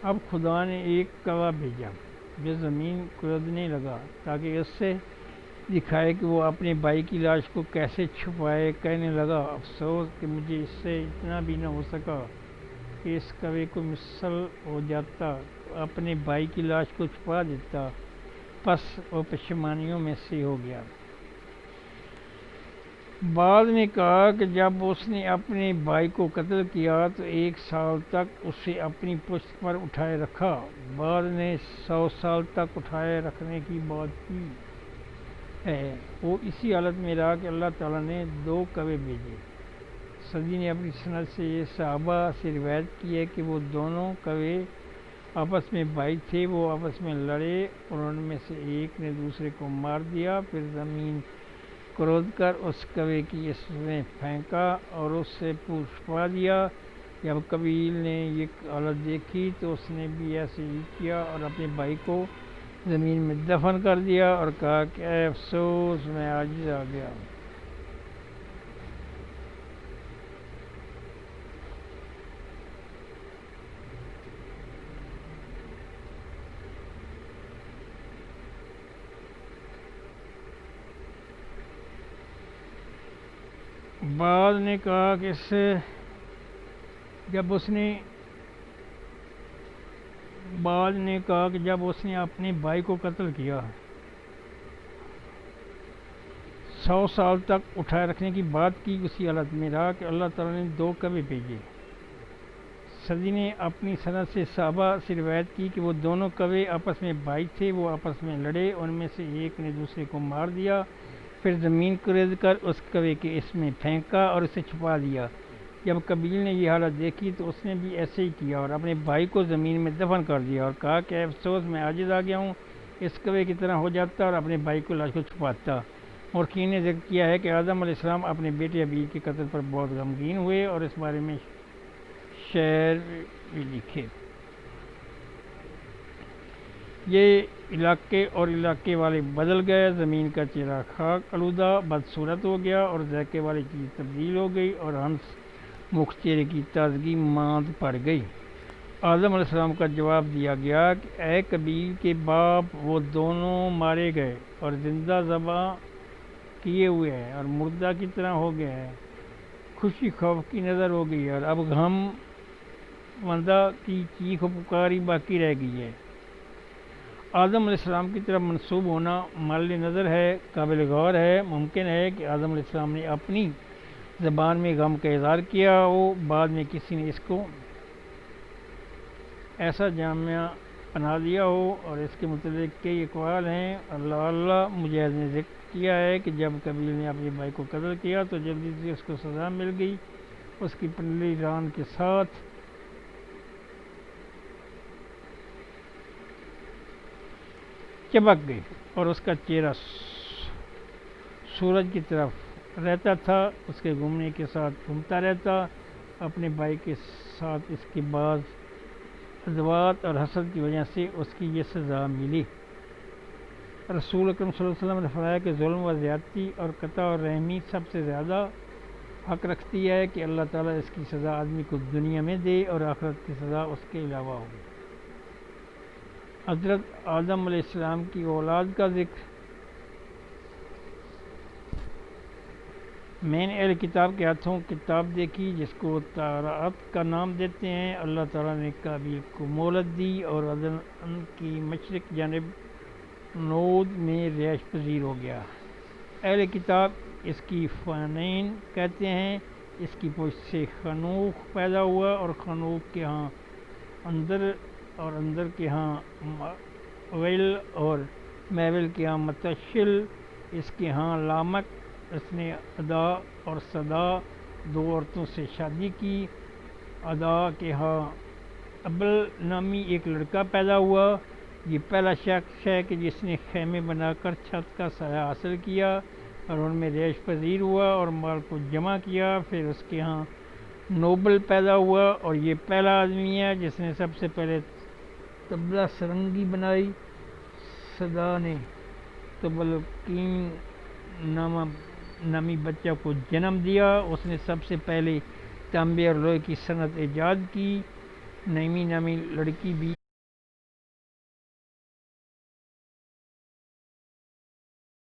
اب خدا نے ایک کوا بھیجا جو زمین کھودنے لگا تاکہ اس سے دکھائے کہ وہ اپنے بھائی کی لاش کو کیسے چھپائے۔ کہنے لگا، افسوس کہ مجھے اس سے اتنا بھی نہ ہو سکا کہ اس کوے کو مثل ہو جاتا، اپنے بھائی کی لاش کو چھپا دیتا۔ پس وہ پشیمانیوں میں سے ہو گیا۔ بعد نے کہا کہ جب اس نے اپنے بھائی کو قتل کیا تو 1 سال تک اسے اپنی پشت پر اٹھائے رکھا۔ بعد نے 100 سال تک اٹھائے رکھنے کی بات کی ہے۔ وہ اسی حالت میں رہا کہ اللہ تعالیٰ نے 2 کوے بھیجے۔ صدی نے اپنی سند سے یہ صحابہ سے روایت کی ہے کہ وہ دونوں کوے آپس میں بھائی تھے، وہ آپس میں لڑے اور ان میں سے ایک نے دوسرے کو مار دیا۔ پھر زمین کھود کر اس کوے کی اس میں پھینکا اور اس سے چھپا دیا۔ جب قابیل نے یہ حالت دیکھی تو اس نے بھی ایسے ہی کیا اور اپنے بھائی کو زمین میں دفن کر دیا اور کہا کہ اے افسوس، میں عاجز آ گیا۔ بعد نے کہا کہ جب اس نے اپنے بھائی کو قتل کیا 100 سال تک اٹھائے رکھنے کی بات کی، اسی حالت میں رہا کہ اللہ تعالیٰ نے 2 کوے بھیجے۔ صدی نے اپنی سند سے صحابہ سے روایت کی کہ وہ دونوں کوے آپس میں بھائی تھے، وہ آپس میں لڑے، ان میں سے ایک نے دوسرے کو مار دیا۔ پھر زمین کھود کر اس کوے کے اس میں پھینکا اور اسے چھپا دیا۔ جب قابیل نے یہ حالت دیکھی تو اس نے بھی ایسے ہی کیا اور اپنے بھائی کو زمین میں دفن کر دیا اور کہا کہ اے افسوس، میں عاجز آ گیا ہوں، اس کوے کی طرح ہو جاتا اور اپنے بھائی کو لاش کو چھپاتا۔ مورخین نے ذکر کیا ہے کہ آدم علیہ السلام اپنے بیٹے حابیل کے قتل پر بہت غمگین ہوئے اور اس بارے میں شعر بھی لکھے۔ یہ علاقے اور علاقے والے بدل گئے، زمین کا چہرہ خاک آلودہ بدصورت ہو گیا اور ذائقے والی چیز تبدیل ہو گئی اور ہنس مکھ چہرے کی تازگی ماند پڑ گئی۔ آدم علیہ السلام کا جواب دیا گیا کہ اے قابیل کے باپ، وہ دونوں مارے گئے اور زندہ ذبح کیے ہوئے ہیں اور مردہ کی طرح ہو گئے ہیں۔ خوشی خوف کی نظر ہو گئی اور اب غم مندہ کی چیخ و پکار ہی باقی رہ گئی ہے۔ آدم علیہ السلام کی طرف منسوب ہونا مال نظر ہے، قابل غور ہے۔ ممکن ہے کہ آدم علیہ السلام نے اپنی زبان میں غم کا اظہار کیا ہو، بعد میں کسی نے اس کو ایسا جامعہ بنا دیا ہو اور اس کے متعلق کئی اقوال ہیں۔ اللہ مجاہد نے ذکر کیا ہے کہ جب قابیل نے اپنے بھائی کو قتل کیا تو جلدی سے اس کو سزا مل گئی، اس کی پنڈلی ران کے ساتھ چپک گئی اور اس کا چہرہ سورج کی طرف رہتا تھا، اس کے گھومنے کے ساتھ گھومتا رہتا۔ اپنے بھائی کے ساتھ اس کے بعض عداوت اور حسد کی وجہ سے اس کی یہ سزا ملی۔ رسول اکرم صلی اللہ علیہ وسلم نے فرمایا کہ ظلم و زیادتی اور قطع اور رحمی سب سے زیادہ حق رکھتی ہے کہ اللہ تعالیٰ اس کی سزا آدمی کو دنیا میں دے اور آخرت کی سزا اس کے علاوہ ہو۔ حضرت آدم علیہ السلام کی اولاد کا ذکر۔ میں نے اہل کتاب کے ہاتھوں کتاب دیکھی جس کو توراۃ کا نام دیتے ہیں۔ اللہ تعالیٰ نے قابیل کو مہلت دی اور عدن کی مشرق جانب نودا میں رہائش پذیر ہو گیا۔ اہل کتاب اس کی فنین کہتے ہیں۔ اس کی پشت سے خنوخ پیدا ہوا اور خنوخ کے ہاں اندر اور اندر کے ہاں مویل اور مویل کے ہاں متشل، اس کے ہاں لامک۔ اس نے ادا اور صدا 2 عورتوں سے شادی کی۔ ادا کے ہاں ابل نامی ایک لڑکا پیدا ہوا۔ یہ پہلا شخص ہے کہ جس نے خیمے بنا کر چھت کا سایہ حاصل کیا اور ان میں رہائش پذیر ہوا اور مال کو جمع کیا۔ پھر اس کے ہاں نوبل پیدا ہوا اور یہ پہلا آدمی ہے جس نے سب سے پہلے طبلہ سرنگی بنائی۔ صدا نے تبلقین نامی بچہ کو جنم دیا۔ اس نے سب سے پہلے تانبے اور لوہے کی صنعت ایجاد کی۔ نعیمی نامی لڑکی بھی